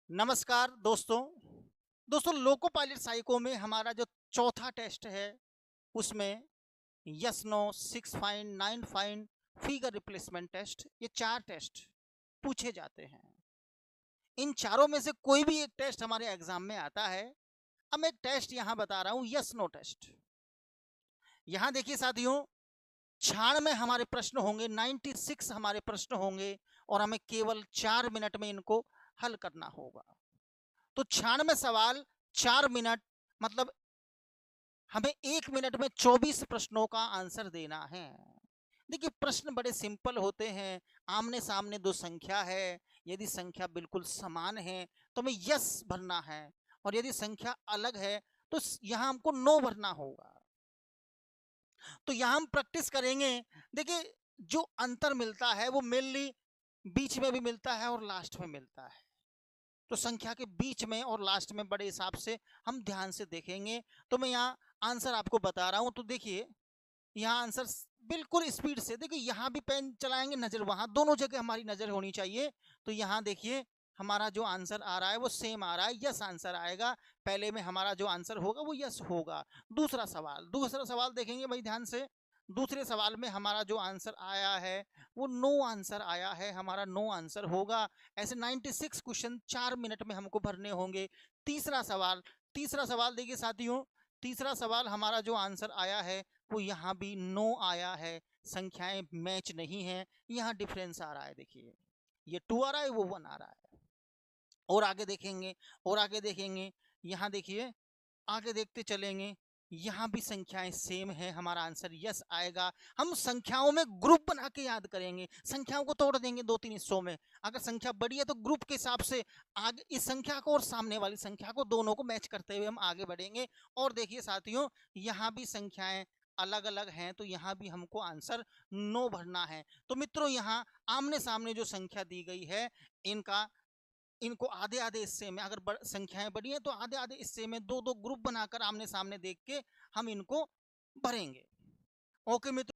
नमस्कार दोस्तों। Loco pilot psycho में हमारा जो चौथा टेस्ट है उसमें yes no, six fine, nine fine, figure replacement test, ये चार टेस्ट पूछे जाते हैं। इन चारों में से कोई भी एक टेस्ट हमारे एग्जाम में आता है। अब मैं एक टेस्ट यहां बता रहा हूं, यस नो टेस्ट। यहां देखिए साथियों, क्षण में हमारे प्रश्न होंगे, 96 हमारे प्रश्न होंगे और हमें केवल 4 मिनट में इनको हल करना होगा। तो 96 सवाल, 4 मिनट, मतलब हमें 1 मिनट में 24 प्रश्नों का आंसर देना है। देखिए प्रश्न बड़े सिंपल होते हैं। आमने सामने दो संख्या है, यदि संख्या बिल्कुल समान है तो हमें यस भरना है, और यदि संख्या अलग है तो यहां हमको नो भरना होगा। तो यहां हम प्रैक्टिस करेंगे। देखिए जो अंतर मिलता है वो मेनली बीच में भी मिलता है और लास्ट में मिलता है। तो संख्या के बीच में और लास्ट में बड़े हिसाब से हम ध्यान से देखेंगे। तो मैं यहाँ आंसर आपको बता रहा हूं। तो देखिए यहाँ आंसर बिल्कुल स्पीड से देखिए, यहाँ भी पेन चलाएंगे, नजर वहां, दोनों जगह हमारी नजर होनी चाहिए। तो यहाँ देखिए हमारा जो आंसर आ रहा है वो सेम आ रहा है, यस आंसर आएगा। पहले में हमारा जो आंसर होगा वो यस होगा। दूसरा सवाल देखेंगे भाई ध्यान से। दूसरे सवाल में हमारा जो आंसर आया है वो नो आंसर आया है, हमारा नो आंसर होगा। ऐसे 96 क्वेश्चन 4 मिनट में हमको भरने होंगे। तीसरा सवाल देखिए साथियों, तीसरा सवाल हमारा जो आंसर आया है वो यहाँ भी नो आया है, संख्याएं मैच नहीं है, यहाँ डिफरेंस आ रहा है। देखिए ये 2 आ रहा है, वो 1 आ रहा है। और आगे देखेंगे, यहाँ देखिए आगे देखते चलेंगे, यहाँ भी संख्याएं सेम है, हमारा आंसर यस आएगा। हम संख्याओं में ग्रुप बना के याद करेंगे, संख्याओं को तोड़ देंगे 2-3 हिस्सों में। अगर संख्या बड़ी है तो ग्रुप के हिसाब से आगे इस संख्या को और सामने वाली संख्या को, दोनों को मैच करते हुए हम आगे बढ़ेंगे। और देखिए साथियों, यहाँ भी संख्याएं अलग अलग हैं तो यहाँ भी हमको आंसर नो भरना है। तो मित्रों यहाँ आमने सामने जो संख्या दी गई है इनका इनको आधे आधे हिस्से में, अगर संख्याएं बड़ी हैं तो आधे आधे हिस्से में दो दो ग्रुप बनाकर आमने सामने देख के हम इनको भरेंगे। ओके मित्रों।